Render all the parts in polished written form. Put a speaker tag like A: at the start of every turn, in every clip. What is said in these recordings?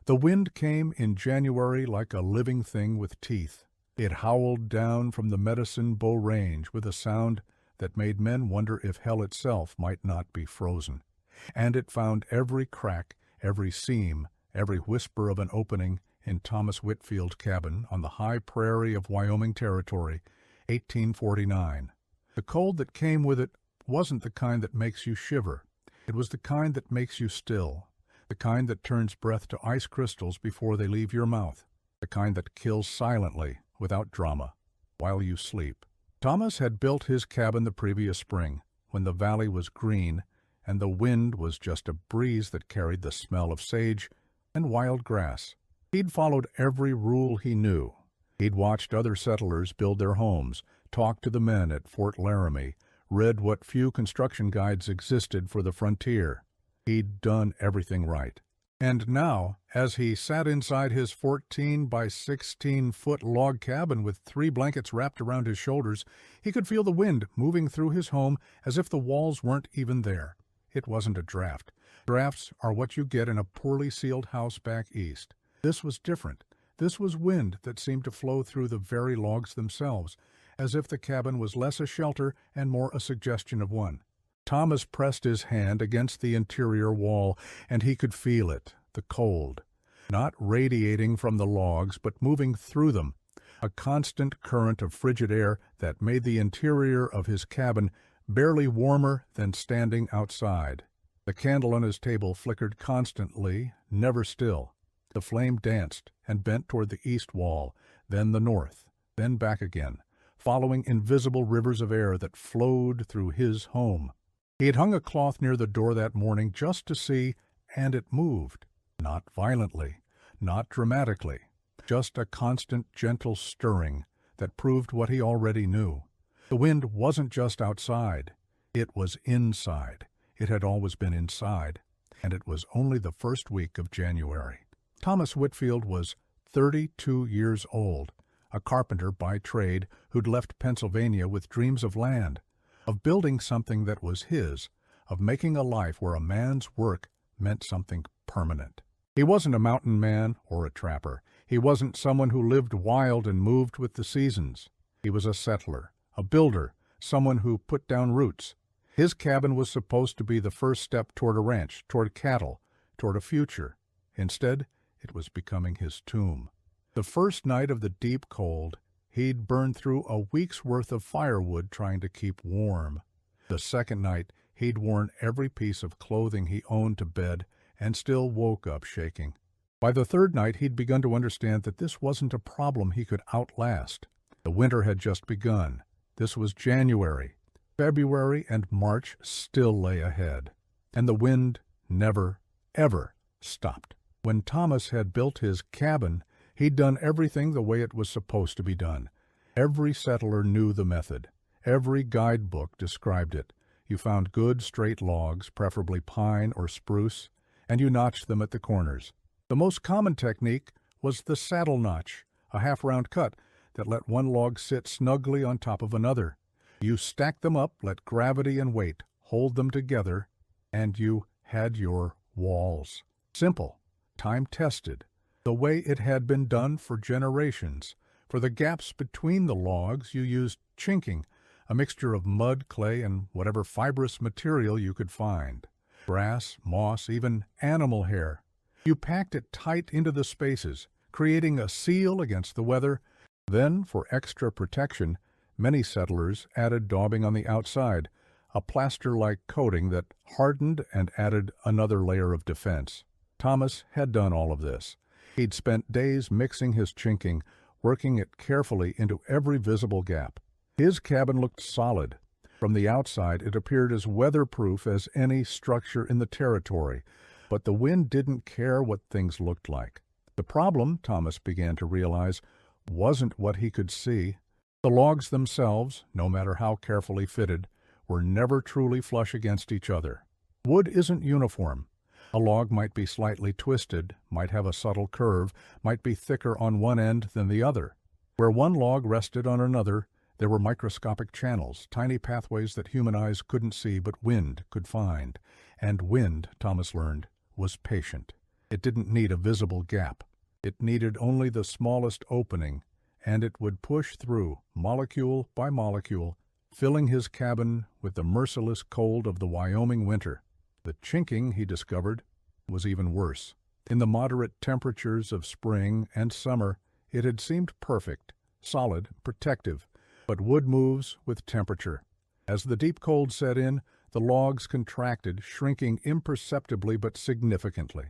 A: The wind came in January like a living thing with teeth. It howled down from the Medicine Bow Range with a sound that made men wonder if hell itself might not be frozen. And it found every crack, every seam, every whisper of an opening in Thomas Whitfield's cabin on the high prairie of Wyoming Territory, 1849. The cold that came with it wasn't the kind that makes you shiver. It was the kind that makes you still, the kind that turns breath to ice crystals before they leave your mouth, the kind that kills silently, without drama, while you sleep. Thomas had built his cabin the previous spring, when the valley was green, and the wind was just a breeze that carried the smell of sage and wild grass. He'd followed every rule he knew. He'd watched other settlers build their homes, talked to the men at Fort Laramie, read what few construction guides existed for the frontier. He'd done everything right. And now, as he sat inside his 14 by 16-foot log cabin with 3 blankets wrapped around his shoulders, he could feel the wind moving through his home as if the walls weren't even there. It wasn't a draft. Drafts are what you get in a poorly sealed house back east. This was different. This was wind that seemed to flow through the very logs themselves, as if the cabin was less a shelter and more a suggestion of one. Thomas pressed his hand against the interior wall, and he could feel it, the cold, not radiating from the logs, but moving through them, a constant current of frigid air that made the interior of his cabin barely warmer than standing outside. The candle on his table flickered constantly, never still. The flame danced and bent toward the east wall, then the north, then back again, following invisible rivers of air that flowed through his home. He had hung a cloth near the door that morning just to see, and it moved. Not violently, not dramatically, just a constant, gentle stirring that proved what he already knew. The wind wasn't just outside, it was inside. It had always been inside, and it was only the first week of January. Thomas Whitfield was 32 years old, a carpenter by trade who'd left Pennsylvania with dreams of land, of building something that was his, of making a life where a man's work meant something permanent. He wasn't a mountain man or a trapper. He wasn't someone who lived wild and moved with the seasons. He was a settler, a builder, someone who put down roots. His cabin was supposed to be the first step toward a ranch, toward cattle, toward a future. Instead, it was becoming his tomb. The first night of the deep cold, he'd burned through a week's worth of firewood trying to keep warm. The second night, he'd worn every piece of clothing he owned to bed and still woke up shaking. By the third night, he'd begun to understand that this wasn't a problem he could outlast. The winter had just begun. This was January. February and March still lay ahead. And the wind never, ever stopped. When Thomas had built his cabin, he'd done everything the way it was supposed to be done. Every settler knew the method. Every guidebook described it. You found good straight logs, preferably pine or spruce, and you notched them at the corners. The most common technique was the saddle notch, a half-round cut that let one log sit snugly on top of another. You stacked them up, let gravity and weight hold them together, and you had your walls. Simple, time-tested, the way it had been done for generations. For the gaps between the logs, you used chinking, a mixture of mud, clay, and whatever fibrous material you could find. Grass, moss, even animal hair. You packed it tight into the spaces, creating a seal against the weather. Then, for extra protection, many settlers added daubing on the outside, a plaster-like coating that hardened and added another layer of defense. Thomas had done all of this. He'd spent days mixing his chinking, working it carefully into every visible gap. His cabin looked solid. From the outside, it appeared as weatherproof as any structure in the territory, but the wind didn't care what things looked like. The problem, Thomas began to realize, wasn't what he could see. The logs themselves, no matter how carefully fitted, were never truly flush against each other. Wood isn't uniform. A log might be slightly twisted, might have a subtle curve, might be thicker on one end than the other. Where one log rested on another, there were microscopic channels, tiny pathways that human eyes couldn't see but wind could find. And wind, Thomas learned, was patient. It didn't need a visible gap. It needed only the smallest opening, and it would push through, molecule by molecule, filling his cabin with the merciless cold of the Wyoming winter. The chinking, he discovered, was even worse. In the moderate temperatures of spring and summer, it had seemed perfect, solid, protective, but wood moves with temperature. As the deep cold set in, the logs contracted, shrinking imperceptibly but significantly.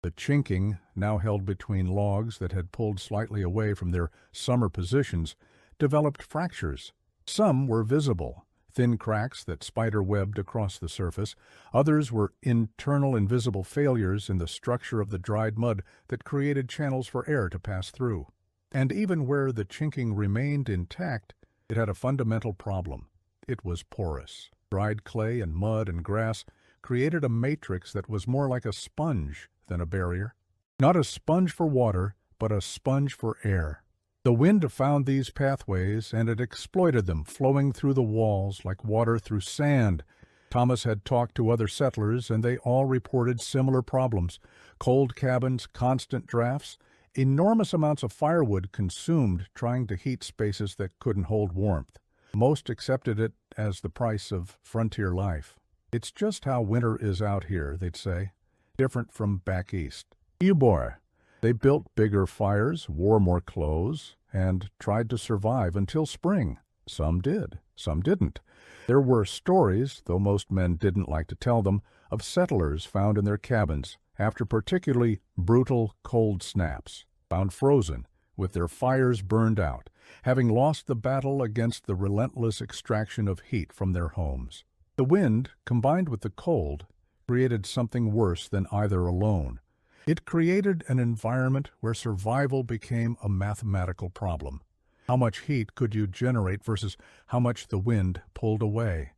A: The chinking, now held between logs that had pulled slightly away from their summer positions, developed fractures. Some were visible, thin cracks that spider-webbed across the surface. Others were internal invisible failures in the structure of the dried mud that created channels for air to pass through. And even where the chinking remained intact, it had a fundamental problem. It was porous. Dried clay and mud and grass created a matrix that was more like a sponge than a barrier. Not a sponge for water, but a sponge for air. The wind found these pathways, and it exploited them, flowing through the walls like water through sand. Thomas had talked to other settlers, and they all reported similar problems. Cold cabins, constant drafts, enormous amounts of firewood consumed trying to heat spaces that couldn't hold warmth. Most accepted it as the price of frontier life. It's just how winter is out here, they'd say, different from back east. Ybor. They built bigger fires, wore more clothes, and tried to survive until spring. Some did, some didn't. There were stories, though most men didn't like to tell them, of settlers found in their cabins after particularly brutal cold snaps, found frozen, with their fires burned out, having lost the battle against the relentless extraction of heat from their homes. The wind, combined with the cold, created something worse than either alone. It created an environment where survival became a mathematical problem. How much heat could you generate versus how much the wind pulled away?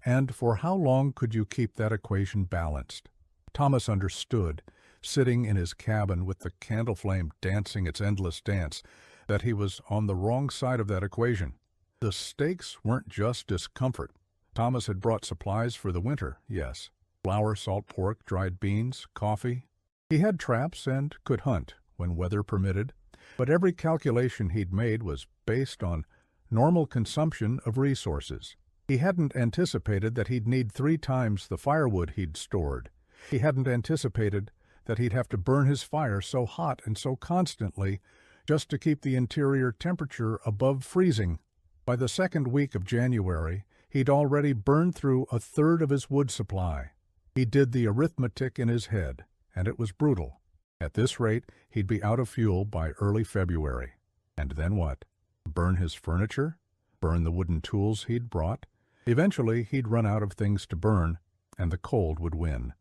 A: And for how long could you keep that equation balanced? Thomas understood, sitting in his cabin with the candle flame dancing its endless dance, that he was on the wrong side of that equation. The stakes weren't just discomfort. Thomas had brought supplies for the winter, yes. Flour, salt pork, dried beans, coffee. He had traps and could hunt when weather permitted, but every calculation he'd made was based on normal consumption of resources. He hadn't anticipated that he'd need 3 times the firewood he'd stored. He hadn't anticipated that he'd have to burn his fire so hot and so constantly just to keep the interior temperature above freezing. By the second week of January, he'd already burned through 1/3 of his wood supply. He did the arithmetic in his head, and it was brutal. At this rate, he'd be out of fuel by early February. And then what? Burn his furniture? Burn the wooden tools he'd brought? Eventually, he'd run out of things to burn, and the cold would win.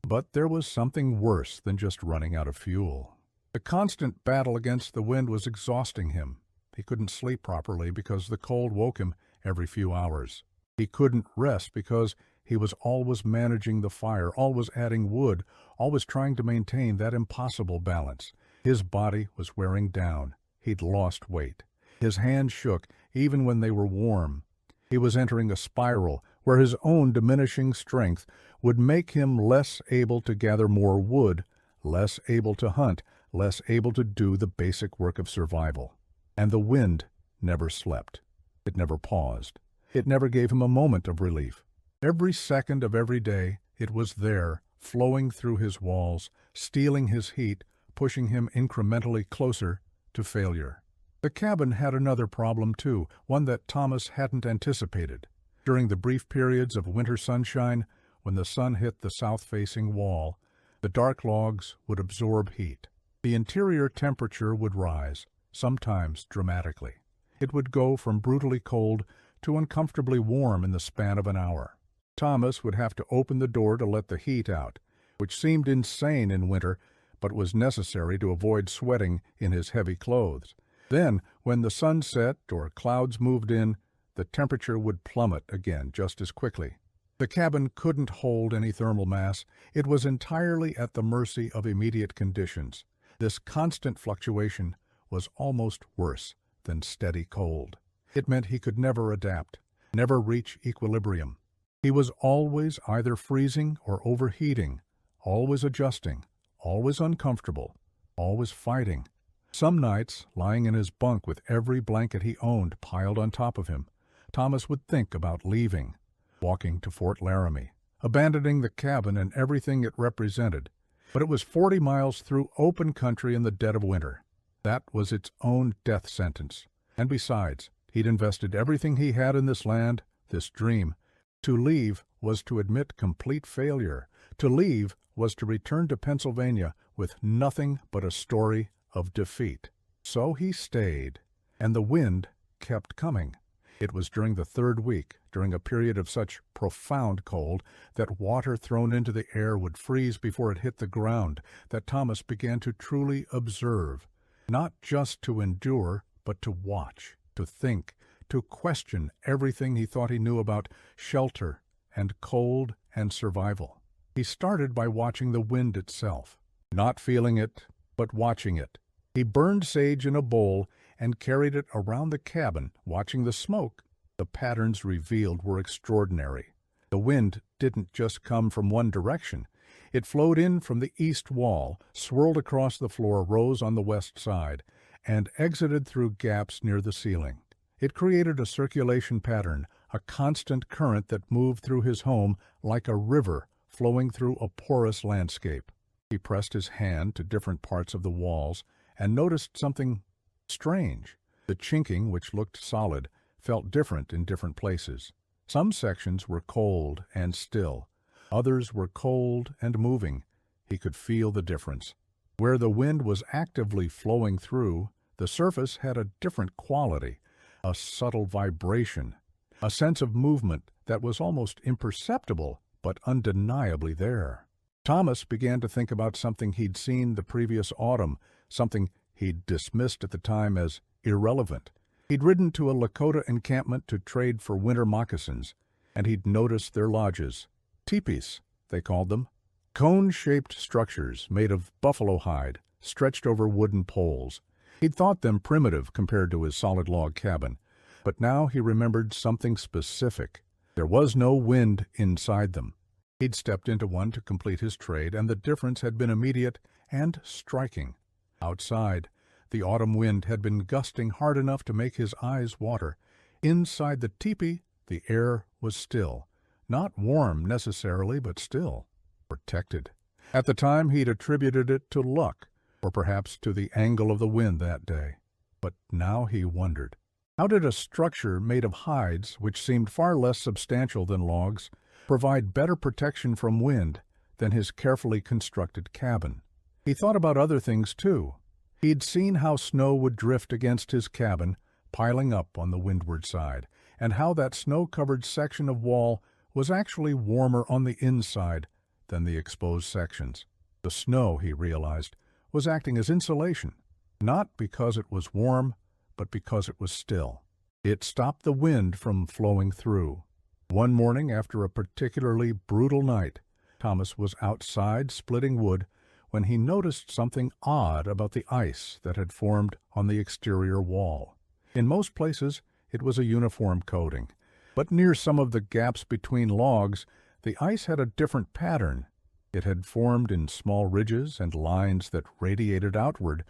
A: But there was something worse than just running out of fuel. The constant battle against the wind was exhausting him. He couldn't sleep properly because the cold woke him every few hours. He couldn't rest because he was always managing the fire, always adding wood, always trying to maintain that impossible balance. His body was wearing down. He'd lost weight. His hands shook even when they were warm. He was entering a spiral where his own diminishing strength would make him less able to gather more wood, less able to hunt, less able to do the basic work of survival. And the wind never slept. It never paused. It never gave him a moment of relief. Every second of every day, it was there, flowing through his walls, stealing his heat, pushing him incrementally closer to failure. The cabin had another problem, too, one that Thomas hadn't anticipated. During the brief periods of winter sunshine, when the sun hit the south-facing wall, the dark logs would absorb heat. The interior temperature would rise, sometimes dramatically. It would go from brutally cold to uncomfortably warm in the span of an hour. Thomas would have to open the door to let the heat out, which seemed insane in winter, but was necessary to avoid sweating in his heavy clothes. Then, when the sun set or clouds moved in, the temperature would plummet again just as quickly. The cabin couldn't hold any thermal mass. It was entirely at the mercy of immediate conditions. This constant fluctuation was almost worse than steady cold. It meant he could never adapt, never reach equilibrium. He was always either freezing or overheating, always adjusting, always uncomfortable, always fighting. Some nights, lying in his bunk with every blanket he owned piled on top of him, Thomas would think about leaving, walking to Fort Laramie, abandoning the cabin and everything it represented. But it was 40 miles through open country in the dead of winter. That was its own death sentence. And besides, he'd invested everything he had in this land, this dream. To leave was to admit complete failure. To leave was to return to Pennsylvania with nothing but a story of defeat. So he stayed, and the wind kept coming. It was during the third week, during a period of such profound cold that water thrown into the air would freeze before it hit the ground, that Thomas began to truly observe, not just to endure, but to watch, to think, to question everything he thought he knew about shelter and cold and survival. He started by watching the wind itself, not feeling it, but watching it. He burned sage in a bowl and carried it around the cabin, watching the smoke. The patterns revealed were extraordinary. The wind didn't just come from one direction. It flowed in from the east wall, swirled across the floor, rose on the west side, and exited through gaps near the ceiling. It created a circulation pattern, a constant current that moved through his home like a river flowing through a porous landscape. He pressed his hand to different parts of the walls and noticed something strange. The chinking, which looked solid, felt different in different places. Some sections were cold and still. Others were cold and moving. He could feel the difference. Where the wind was actively flowing through, the surface had a different quality, a subtle vibration, a sense of movement that was almost imperceptible but undeniably there. Thomas began to think about something he'd seen the previous autumn, something he'd dismissed at the time as irrelevant. He'd ridden to a Lakota encampment to trade for winter moccasins, and he'd noticed their lodges. Teepees, they called them. Cone-shaped structures made of buffalo hide, stretched over wooden poles. He'd thought them primitive compared to his solid log cabin, but now he remembered something specific. There was no wind inside them. He'd stepped into one to complete his trade, and the difference had been immediate and striking. Outside, the autumn wind had been gusting hard enough to make his eyes water. Inside the teepee, the air was still. Not warm necessarily, but still. Protected. At the time, he'd attributed it to luck, or perhaps to the angle of the wind that day. But now he wondered, how did a structure made of hides, which seemed far less substantial than logs, provide better protection from wind than his carefully constructed cabin? He thought about other things, too. He'd seen how snow would drift against his cabin, piling up on the windward side, and how that snow-covered section of wall was actually warmer on the inside than the exposed sections. The snow, he realized, was acting as insulation, not because it was warm, but because it was still. It stopped the wind from flowing through. One morning, after a particularly brutal night, Thomas was outside splitting wood when he noticed something odd about the ice that had formed on the exterior wall. In most places, it was a uniform coating, but near some of the gaps between logs, the ice had a different pattern. It had formed in small ridges and lines that radiated outward,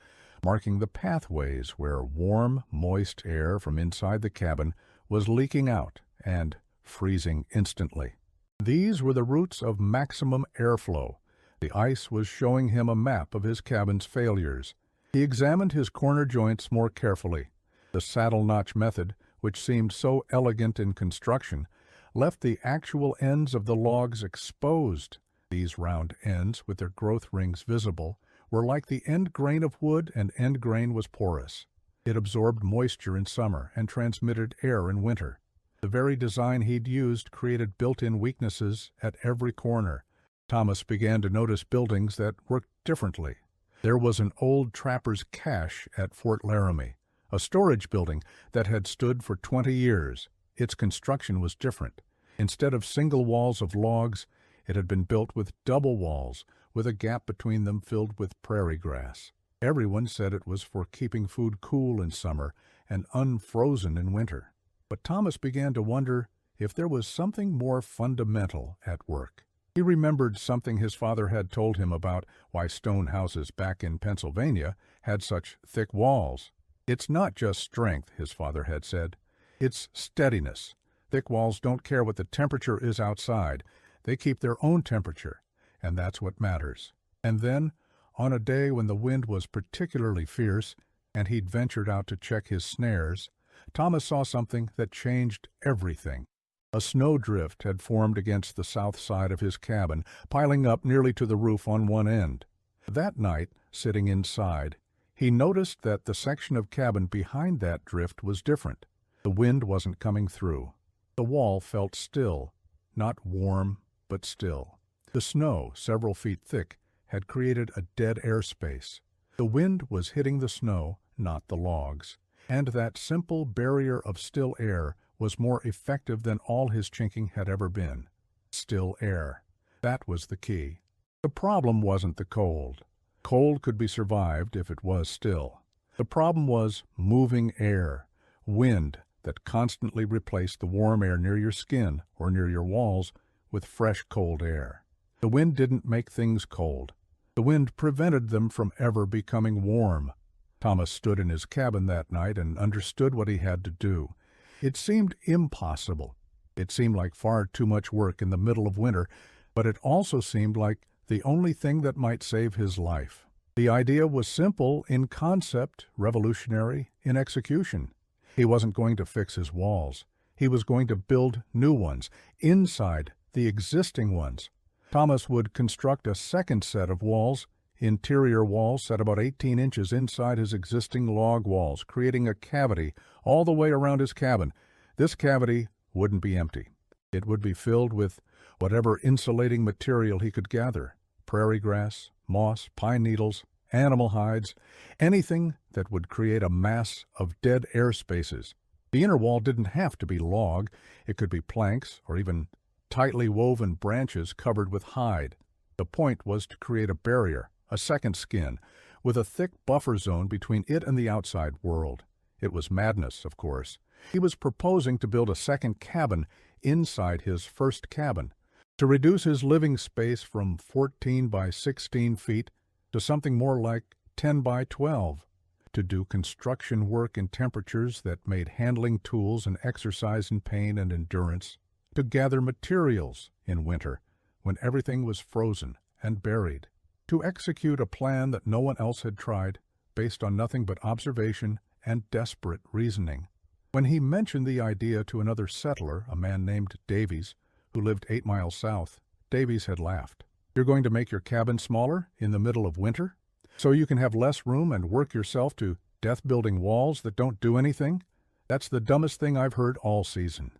A: marking the pathways where warm, moist air from inside the cabin was leaking out and freezing instantly. These were the routes of maximum airflow. The ice was showing him a map of his cabin's failures. He examined his corner joints more carefully. The saddle notch method, which seemed so elegant in construction, left the actual ends of the logs exposed. These round ends, with their growth rings visible, were like the end grain of wood, and end grain was porous. It absorbed moisture in summer and transmitted air in winter. The very design he'd used created built-in weaknesses at every corner. Thomas began to notice buildings that worked differently. There was an old trapper's cache at Fort Laramie, a storage building that had stood for 20 years. Its construction was different. Instead of single walls of logs, it had been built with double walls, with a gap between them filled with prairie grass. Everyone said it was for keeping food cool in summer and unfrozen in winter. But Thomas began to wonder if there was something more fundamental at work. He remembered something his father had told him about why stone houses back in Pennsylvania had such thick walls. "It's not just strength," his father had said. "It's steadiness. Thick walls don't care what the temperature is outside. They keep their own temperature, and that's what matters." And then, on a day when the wind was particularly fierce, and he'd ventured out to check his snares, Thomas saw something that changed everything. A snowdrift had formed against the south side of his cabin, piling up nearly to the roof on one end. That night, sitting inside, he noticed that the section of cabin behind that drift was different. The wind wasn't coming through. The wall felt still, not warm, but still. The snow, several feet thick, had created a dead air space. The wind was hitting the snow, not the logs, and that simple barrier of still air was more effective than all his chinking had ever been. Still air. That was the key. The problem wasn't the cold. Cold could be survived if it was still. The problem was moving air, wind that constantly replaced the warm air near your skin or near your walls with fresh cold air. The wind didn't make things cold. The wind prevented them from ever becoming warm. Thomas stood in his cabin that night and understood what he had to do. It seemed impossible. It seemed like far too much work in the middle of winter, but it also seemed like the only thing that might save his life. The idea was simple in concept, revolutionary in execution. He wasn't going to fix his walls. He was going to build new ones, inside the existing ones. Thomas would construct a second set of walls, interior walls set about 18 inches inside his existing log walls, creating a cavity all the way around his cabin. This cavity wouldn't be empty. It would be filled with whatever insulating material he could gather: prairie grass, moss, pine needles, animal hides, anything that would create a mass of dead air spaces. The inner wall didn't have to be log. It could be planks or even tightly woven branches covered with hide. The point was to create a barrier, a second skin, with a thick buffer zone between it and the outside world. It was madness, of course. He was proposing to build a second cabin inside his first cabin, to reduce his living space from 14 by 16 feet to something more like 10 by 12, to do construction work in temperatures that made handling tools an exercise in pain and endurance, to gather materials in winter when everything was frozen and buried, to execute a plan that no one else had tried, based on nothing but observation and desperate reasoning. When he mentioned the idea to another settler, a man named Davies, who lived 8 miles south, Davies had laughed. "You're going to make your cabin smaller in the middle of winter, so you can have less room and work yourself to death-building walls that don't do anything? That's the dumbest thing I've heard all season."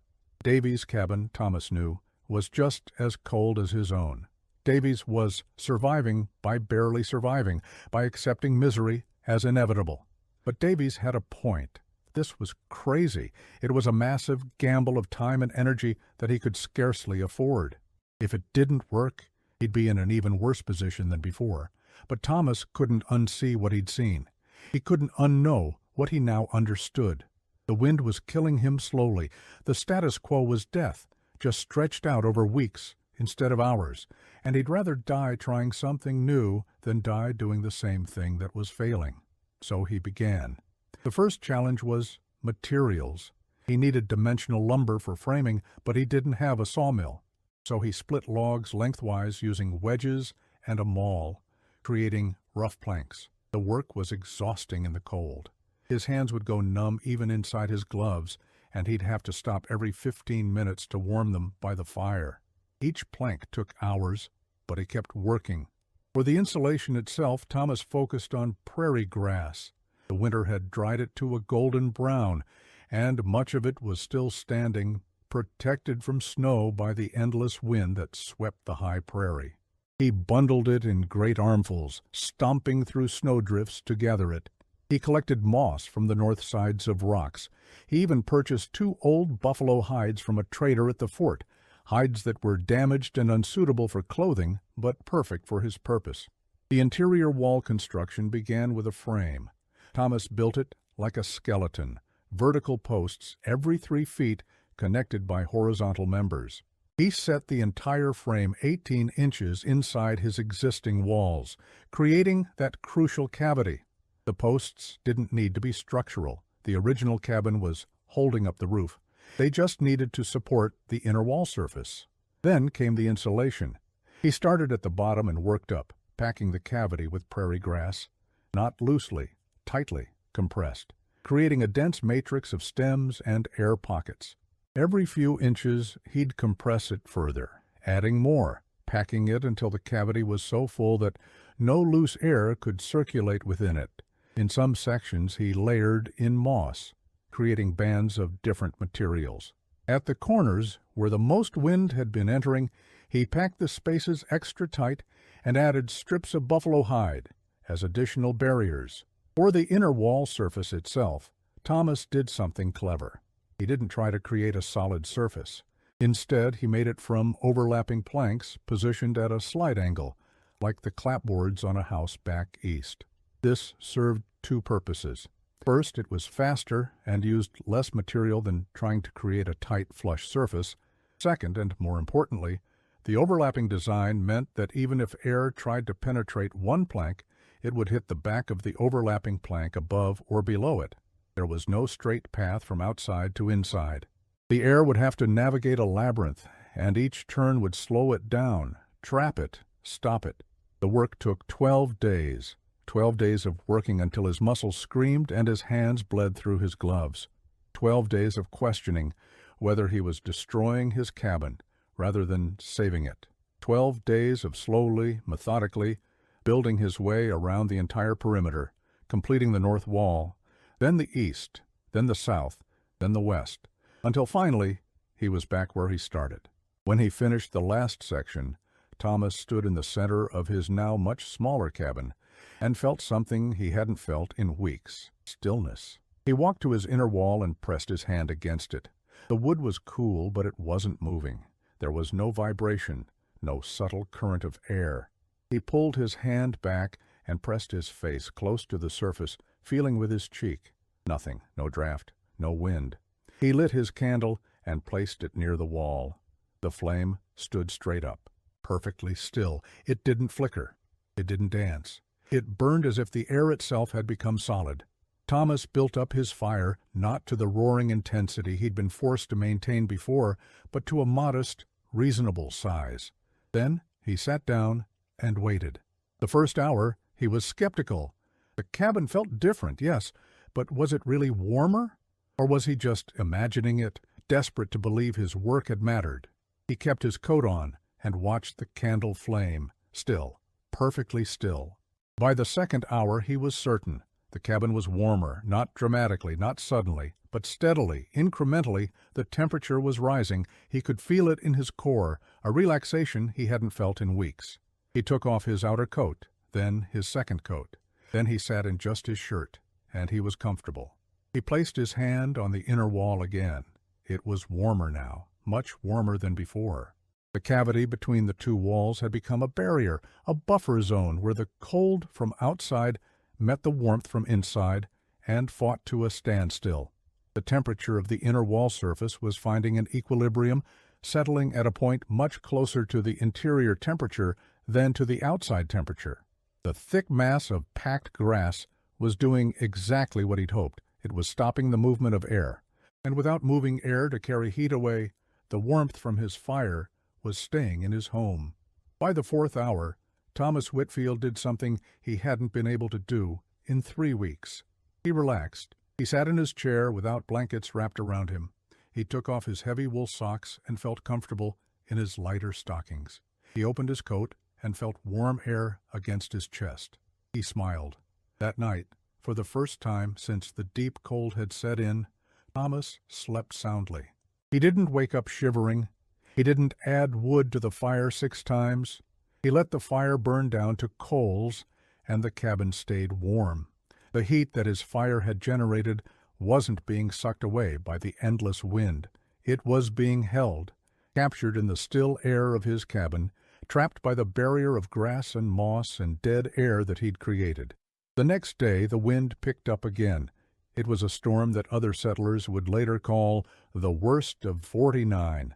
A: Davies' cabin, Thomas knew, was just as cold as his own. Davies was surviving by barely surviving, by accepting misery as inevitable. But Davies had a point. This was crazy. It was a massive gamble of time and energy that he could scarcely afford. If it didn't work, he'd be in an even worse position than before. But Thomas couldn't unsee what he'd seen. He couldn't unknow what he now understood. The wind was killing him slowly. The status quo was death, just stretched out over weeks instead of hours, and he'd rather die trying something new than die doing the same thing that was failing. So he began. The first challenge was materials. He needed dimensional lumber for framing, but he didn't have a sawmill. So he split logs lengthwise using wedges and a maul, creating rough planks. The work was exhausting in the cold. His hands would go numb even inside his gloves, and he'd have to stop every 15 minutes to warm them by the fire. Each plank took hours, but he kept working. For the insulation itself, Thomas focused on prairie grass. The winter had dried it to a golden brown, and much of it was still standing, protected from snow by the endless wind that swept the high prairie. He bundled it in great armfuls, stomping through snowdrifts to gather it. He collected moss from the north sides of rocks. He even purchased 2 old buffalo hides from a trader at the fort, hides that were damaged and unsuitable for clothing, but perfect for his purpose. The interior wall construction began with a frame. Thomas built it like a skeleton, vertical posts every 3 feet connected by horizontal members. He set the entire frame 18 inches inside his existing walls, creating that crucial cavity. The posts didn't need to be structural. The original cabin was holding up the roof. They just needed to support the inner wall surface. Then came the insulation. He started at the bottom and worked up, packing the cavity with prairie grass, not loosely, tightly compressed, creating a dense matrix of stems and air pockets. Every few inches, he'd compress it further, adding more, packing it until the cavity was so full that no loose air could circulate within it. In some sections, he layered in moss, creating bands of different materials. At the corners, where the most wind had been entering, he packed the spaces extra tight and added strips of buffalo hide as additional barriers. For the inner wall surface itself, Thomas did something clever. He didn't try to create a solid surface. Instead, he made it from overlapping planks positioned at a slight angle, like the clapboards on a house back east. This served two purposes. First, it was faster and used less material than trying to create a tight, flush surface. Second, and more importantly, the overlapping design meant that even if air tried to penetrate one plank, it would hit the back of the overlapping plank above or below it. There was no straight path from outside to inside. The air would have to navigate a labyrinth, and each turn would slow it down, trap it, stop it. The work took 12 days. 12 days of working until his muscles screamed and his hands bled through his gloves. 12 days of questioning whether he was destroying his cabin rather than saving it. 12 days of slowly, methodically, building his way around the entire perimeter, completing the north wall, then the east, then the south, then the west, until finally he was back where he started. When he finished the last section, Thomas stood in the center of his now much smaller cabin and felt something he hadn't felt in weeks: stillness. He walked to his inner wall and pressed his hand against it. The wood was cool, but it wasn't moving. There was no vibration, no subtle current of air. He pulled his hand back and pressed his face close to the surface, feeling with his cheek. Nothing, no draft, no wind. He lit his candle and placed it near the wall. The flame stood straight up, perfectly still. It didn't flicker. It didn't dance. It burned as if the air itself had become solid. Thomas built up his fire not to the roaring intensity he'd been forced to maintain before, but to a modest, reasonable size. Then he sat down and waited. The first hour, he was skeptical. The cabin felt different, yes, but was it really warmer? Or was he just imagining it, desperate to believe his work had mattered? He kept his coat on and watched the candle flame, still, perfectly still. By the second hour, he was certain. The cabin was warmer, not dramatically, not suddenly, but steadily, incrementally. The temperature was rising. He could feel it in his core, a relaxation he hadn't felt in weeks. He took off his outer coat, then his second coat. Then he sat in just his shirt, and he was comfortable. He placed his hand on the inner wall again. It was warmer now, much warmer than before. The cavity between the two walls had become a barrier, a buffer zone where the cold from outside met the warmth from inside and fought to a standstill. The temperature of the inner wall surface was finding an equilibrium, settling at a point much closer to the interior temperature than to the outside temperature. The thick mass of packed grass was doing exactly what he'd hoped. It was stopping the movement of air. And without moving air to carry heat away, the warmth from his fire was staying in his home. By the fourth hour, Thomas Whitfield did something he hadn't been able to do in 3 weeks. He relaxed. He sat in his chair without blankets wrapped around him. He took off his heavy wool socks and felt comfortable in his lighter stockings. He opened his coat and felt warm air against his chest. He smiled. That night, for the first time since the deep cold had set in, Thomas slept soundly. He didn't wake up shivering. He didn't add wood to the fire 6 times. He let the fire burn down to coals, and the cabin stayed warm. The heat that his fire had generated wasn't being sucked away by the endless wind. It was being held, captured in the still air of his cabin, trapped by the barrier of grass and moss and dead air that he'd created. The next day the wind picked up again. It was a storm that other settlers would later call the worst of '49.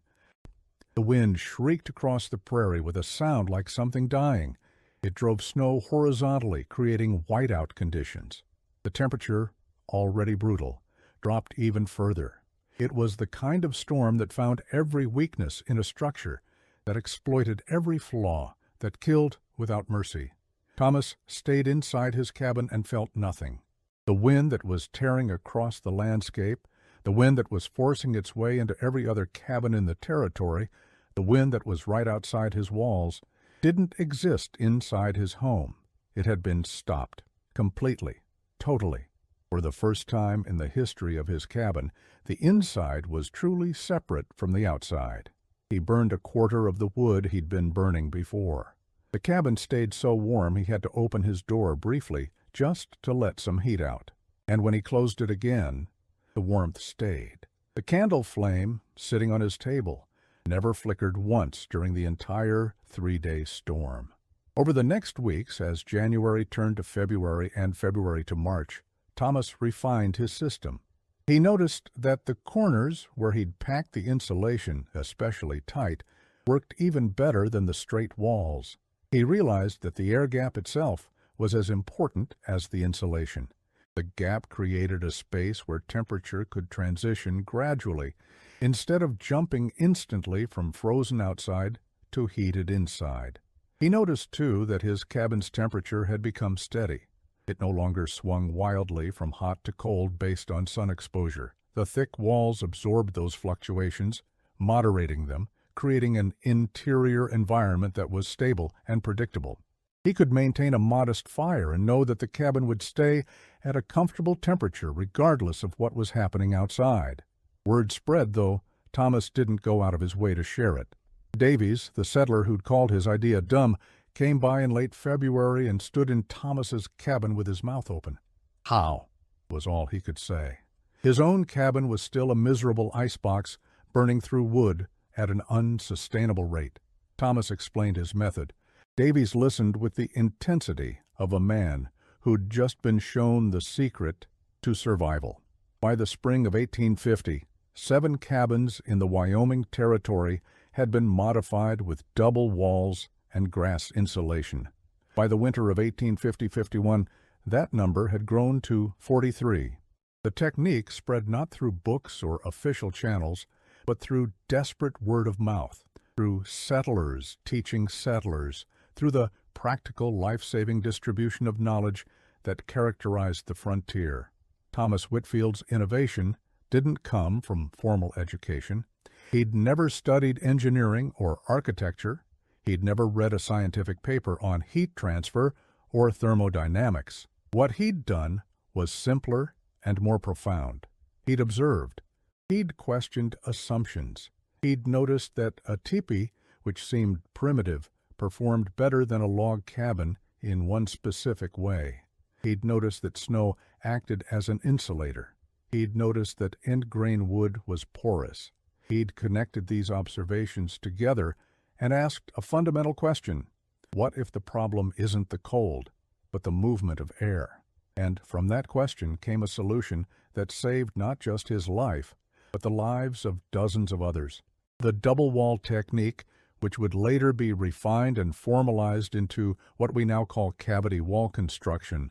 A: The wind shrieked across the prairie with a sound like something dying. It drove snow horizontally, creating whiteout conditions. The temperature, already brutal, dropped even further. It was the kind of storm that found every weakness in a structure, that exploited every flaw, that killed without mercy. Thomas stayed inside his cabin and felt nothing. The wind that was tearing across the landscape, the wind that was forcing its way into every other cabin in the territory, the wind that was right outside his walls, didn't exist inside his home. It had been stopped, completely, totally. For the first time in the history of his cabin, the inside was truly separate from the outside. He burned a quarter of the wood he'd been burning before. The cabin stayed so warm he had to open his door briefly just to let some heat out. And when he closed it again, the warmth stayed. The candle flame, sitting on his table, never flickered once during the entire 3-day storm. Over the next weeks, as January turned to February and February to March, Thomas refined his system. He noticed that the corners where he'd packed the insulation especially tight worked even better than the straight walls. He realized that the air gap itself was as important as the insulation. The gap created a space where temperature could transition gradually, instead of jumping instantly from frozen outside to heated inside. He noticed, too, that his cabin's temperature had become steady. It no longer swung wildly from hot to cold based on sun exposure. The thick walls absorbed those fluctuations, moderating them, creating an interior environment that was stable and predictable. He could maintain a modest fire and know that the cabin would stay at a comfortable temperature regardless of what was happening outside. Word spread, though Thomas didn't go out of his way to share it. Davies, the settler who'd called his idea dumb, came by in late February and stood in Thomas's cabin with his mouth open. "How?" was all he could say. His own cabin was still a miserable icebox, burning through wood at an unsustainable rate. Thomas explained his method. Davies listened with the intensity of a man who'd just been shown the secret to survival. By the spring of 1850, 7 cabins in the Wyoming Territory had been modified with double walls and grass insulation. By the winter of 1850-51, that number had grown to 43. The technique spread not through books or official channels, but through desperate word of mouth, through settlers teaching settlers, through the practical, life-saving distribution of knowledge that characterized the frontier. Thomas Whitfield's innovation didn't come from formal education. He'd never studied engineering or architecture. He'd never read a scientific paper on heat transfer or thermodynamics. What he'd done was simpler and more profound. He'd observed. He'd questioned assumptions. He'd noticed that a teepee, which seemed primitive, performed better than a log cabin in one specific way. He'd noticed that snow acted as an insulator. He'd noticed that end-grain wood was porous. He'd connected these observations together and asked a fundamental question. What if the problem isn't the cold, but the movement of air? And from that question came a solution that saved not just his life, but the lives of dozens of others. The double wall technique, which would later be refined and formalized into what we now call cavity wall construction,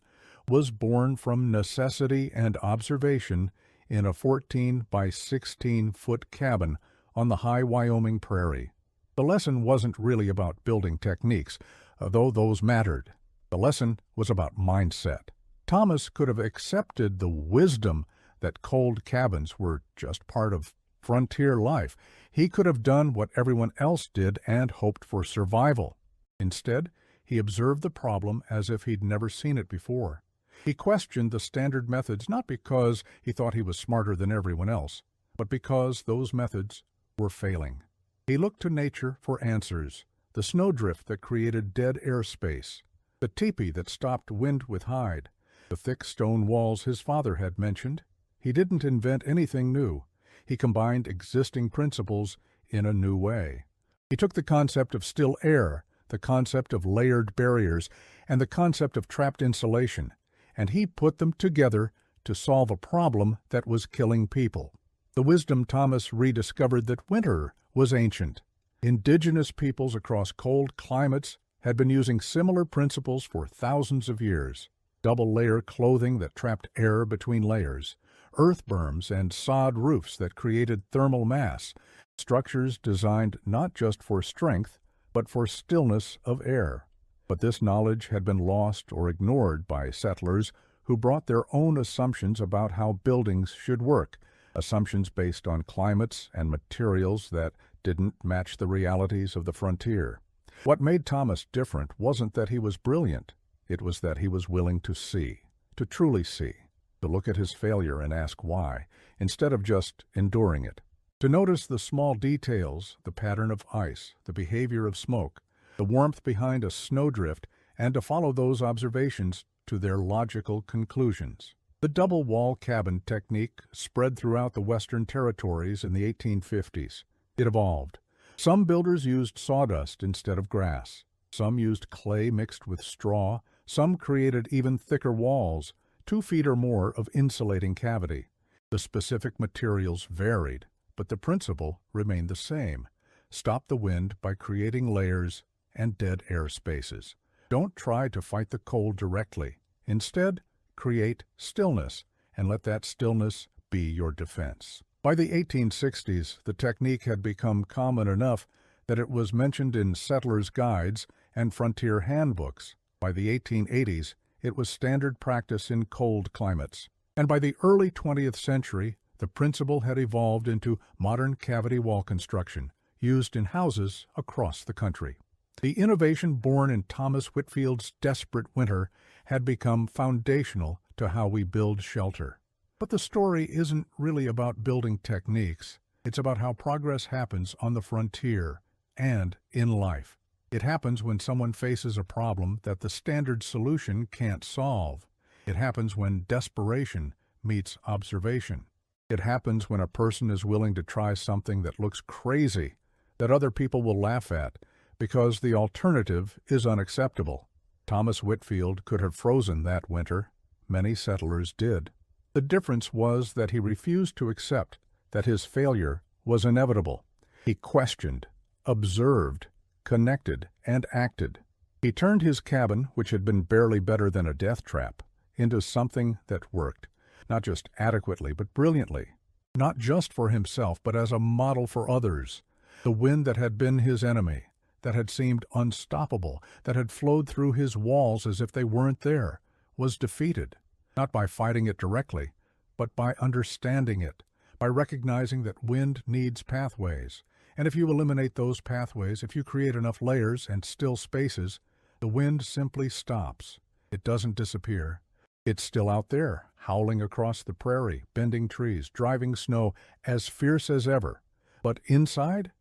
A: was born from necessity and observation in a 14 by 16-foot cabin on the high Wyoming prairie. The lesson wasn't really about building techniques, though those mattered. The lesson was about mindset. Thomas could have accepted the wisdom that cold cabins were just part of frontier life. He could have done what everyone else did and hoped for survival. Instead, he observed the problem as if he'd never seen it before. He questioned the standard methods not because he thought he was smarter than everyone else, but because those methods were failing. He looked to nature for answers, the snowdrift that created dead airspace, the teepee that stopped wind with hide, the thick stone walls his father had mentioned. He didn't invent anything new. He combined existing principles in a new way. He took the concept of still air, the concept of layered barriers, and the concept of trapped insulation, and he put them together to solve a problem that was killing people. The wisdom Thomas rediscovered that winter was ancient. Indigenous peoples across cold climates had been using similar principles for thousands of years. Double-layer clothing that trapped air between layers, earth berms and sod roofs that created thermal mass, structures designed not just for strength, but for stillness of air. But this knowledge had been lost or ignored by settlers who brought their own assumptions about how buildings should work, assumptions based on climates and materials that didn't match the realities of the frontier. What made Thomas different wasn't that he was brilliant. It was that he was willing to see, to truly see, to look at his failure and ask why, instead of just enduring it. To notice the small details, the pattern of ice, the behavior of smoke, the warmth behind a snowdrift, and to follow those observations to their logical conclusions. The double-wall cabin technique spread throughout the Western territories in the 1850s. It evolved. Some builders used sawdust instead of grass. Some used clay mixed with straw. Some created even thicker walls, 2 feet or more of insulating cavity. The specific materials varied, but the principle remained the same. Stop the wind by creating layers and dead air spaces. Don't try to fight the cold directly. Instead, create stillness, and let that stillness be your defense. By the 1860s, the technique had become common enough that it was mentioned in settlers' guides and frontier handbooks. By the 1880s, it was standard practice in cold climates. And by the early 20th century, the principle had evolved into modern cavity wall construction, used in houses across the country. The innovation born in Thomas Whitfield's desperate winter had become foundational to how we build shelter. But the story isn't really about building techniques. It's about how progress happens on the frontier and in life. It happens when someone faces a problem that the standard solution can't solve. It happens when desperation meets observation. It happens when a person is willing to try something that looks crazy, that other people will laugh at, because the alternative is unacceptable. Thomas Whitfield could have frozen that winter. Many settlers did. The difference was that he refused to accept that his failure was inevitable. He questioned, observed, connected, and acted. He turned his cabin, which had been barely better than a death trap, into something that worked, not just adequately, but brilliantly. Not just for himself, but as a model for others. The wind that had been his enemy, that had seemed unstoppable, that had flowed through his walls as if they weren't there, was defeated, not by fighting it directly, but by understanding it, by recognizing that wind needs pathways. And if you eliminate those pathways, if you create enough layers and still spaces, the wind simply stops. It doesn't disappear. It's still out there, howling across the prairie, bending trees, driving snow, as fierce as ever. But inside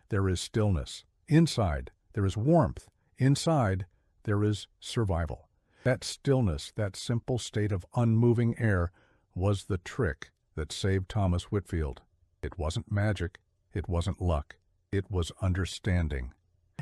A: there is stillness. Inside, there is warmth. Inside, there is survival. That stillness, that simple state of unmoving air, was the trick that saved Thomas Whitfield. It wasn't magic. It wasn't luck. It was understanding.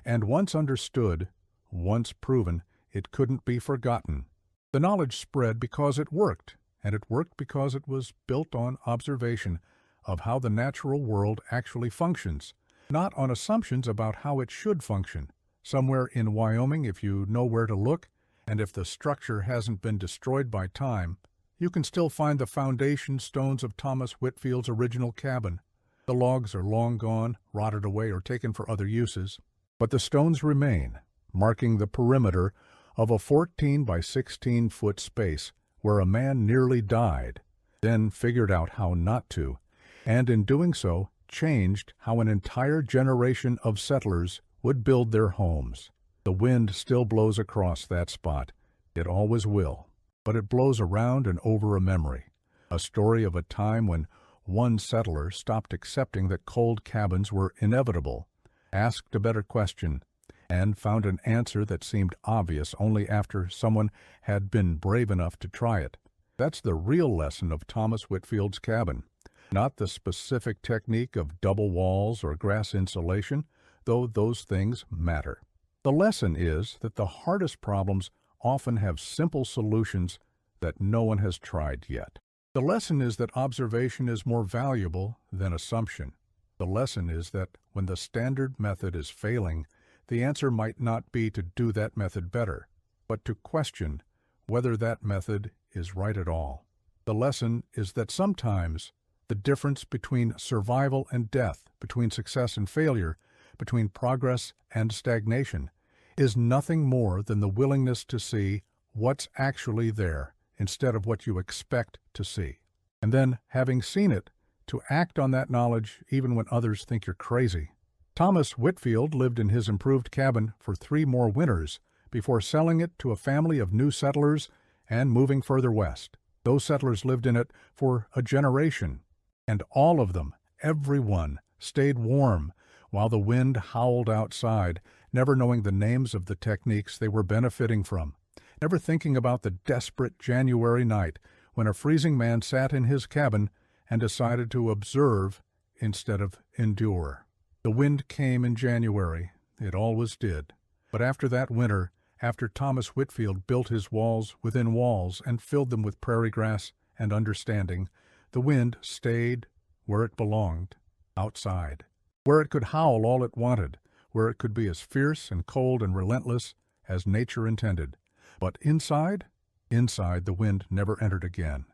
A: And once understood, once proven, it couldn't be forgotten. The knowledge spread because it worked, and it worked because it was built on observation of how the natural world actually functions, not on assumptions about how it should function. Somewhere in Wyoming, if you know where to look, and if the structure hasn't been destroyed by time, you can still find the foundation stones of Thomas Whitfield's original cabin. The logs are long gone, rotted away, or taken for other uses, but the stones remain, marking the perimeter of a 14 by 16 foot space where a man nearly died, then figured out how not to, and in doing so, changed how an entire generation of settlers would build their homes. The wind still blows across that spot. It always will, but it blows around and over a memory, a story of a time when one settler stopped accepting that cold cabins were inevitable, asked a better question, and found an answer that seemed obvious only after someone had been brave enough to try it. That's the real lesson of Thomas Whitfield's cabin, not the specific technique of double walls or grass insulation, though those things matter. The lesson is that the hardest problems often have simple solutions that no one has tried yet. The lesson is that observation is more valuable than assumption. The lesson is that when the standard method is failing, the answer might not be to do that method better, but to question whether that method is right at all. The lesson is that sometimes the difference between survival and death, between success and failure, between progress and stagnation, is nothing more than the willingness to see what's actually there instead of what you expect to see. And then, having seen it, to act on that knowledge even when others think you're crazy. Thomas Whitfield lived in his improved cabin for 3 more winters before selling it to a family of new settlers and moving further west. Those settlers lived in it for a generation, and all of them, every one, stayed warm while the wind howled outside, never knowing the names of the techniques they were benefiting from, never thinking about the desperate January night when a freezing man sat in his cabin and decided to observe instead of endure. The wind came in January. It always did. But after that winter, after Thomas Whitfield built his walls within walls and filled them with prairie grass and understanding, the wind stayed where it belonged, outside, where it could howl all it wanted, where it could be as fierce and cold and relentless as nature intended. But inside the wind never entered again.